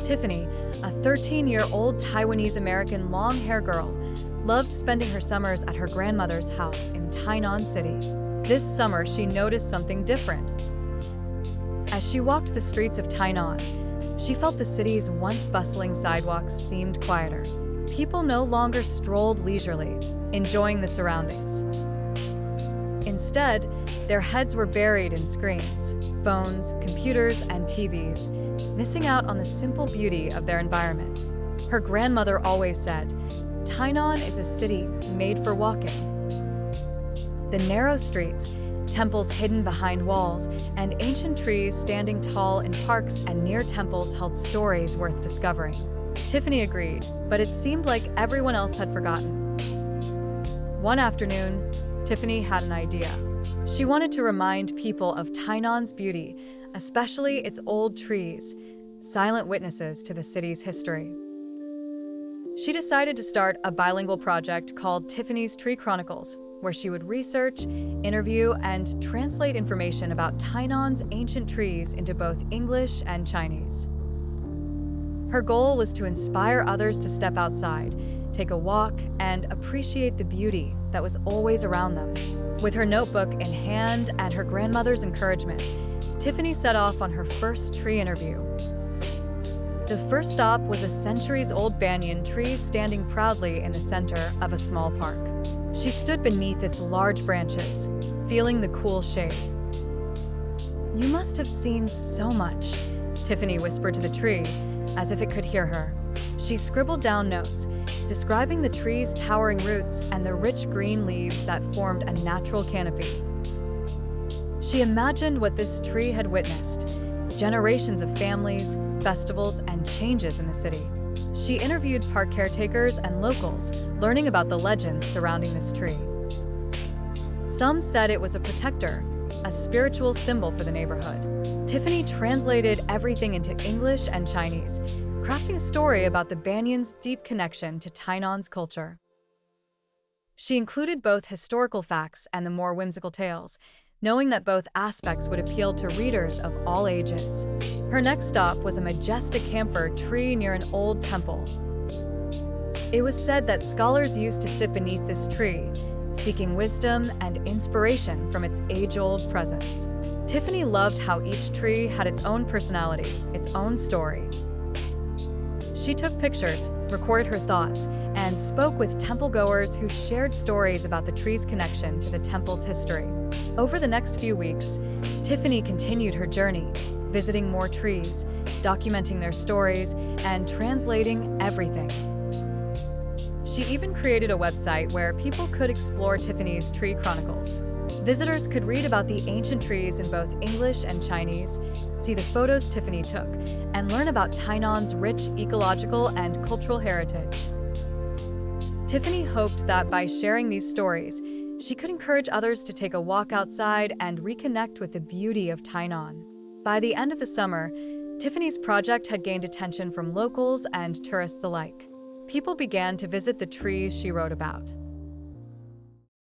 Tiffany, a 13-year-old Taiwanese-American long-hair girl, loved spending her summers at her grandmother's house in Tainan City. This summer, she noticed something different. As she walked the streets of Tainan, she felt the city's once bustling sidewalks seemed quieter. People no longer strolled leisurely, enjoying the surroundings. Instead, their heads were buried in screens, phones, computers, and TVs, missing out on the simple beauty of their environment. Her grandmother always said, "Tainan is a city made for walking." The narrow streets, temples hidden behind walls, and ancient trees standing tall in parks and near temples held stories worth discovering. Tiffany agreed, but it seemed like everyone else had forgotten. One afternoon, Tiffany had an idea. She wanted to remind people of Tainan's beauty, especially its old trees, silent witnesses to the city's history. She decided to start a bilingual project called Tiffany's Tree Chronicles, where she would research, interview, and translate information about Tainan's ancient trees into both English and Chinese. Her goal was to inspire others to step outside, take a walk, and appreciate the beauty that was always around them. With her notebook in hand and her grandmother's encouragement, Tiffany set off on her first tree interview. The first stop was a centuries-old banyan tree standing proudly in the center of a small park. She stood beneath its large branches, feeling the cool shade. "You must have seen so much," Tiffany whispered to the tree, as if it could hear her. She scribbled down notes, describing the tree's towering roots and the rich green leaves that formed a natural canopy. She imagined what this tree had witnessed: generations of families, festivals, and changes in the city. She interviewed park caretakers and locals, learning about the legends surrounding this tree. Some said it was a protector, a spiritual symbol for the neighborhood. Tiffany translated everything into English and Chinese, crafting a story about the banyan's deep connection to Tainan's culture. She included both historical facts and the more whimsical tales, knowing that both aspects would appeal to readers of all ages. Her next stop was a majestic camphor tree near an old temple. It was said that scholars used to sit beneath this tree, seeking wisdom and inspiration from its age-old presence. Tiffany loved how each tree had its own personality, its own story. She took pictures, recorded her thoughts, and spoke with temple-goers who shared stories about the tree's connection to the temple's history. Over the next few weeks, Tiffany continued her journey, visiting more trees, documenting their stories, and translating everything. She even created a website where people could explore Tiffany's Tree Chronicles. Visitors could read about the ancient trees in both English and Chinese, see the photos Tiffany took, and learn about Tainan's rich ecological and cultural heritage. Tiffany hoped that by sharing these stories, she could encourage others to take a walk outside and reconnect with the beauty of Tainan. By the end of the summer, Tiffany's project had gained attention from locals and tourists alike. People began to visit the trees she wrote about.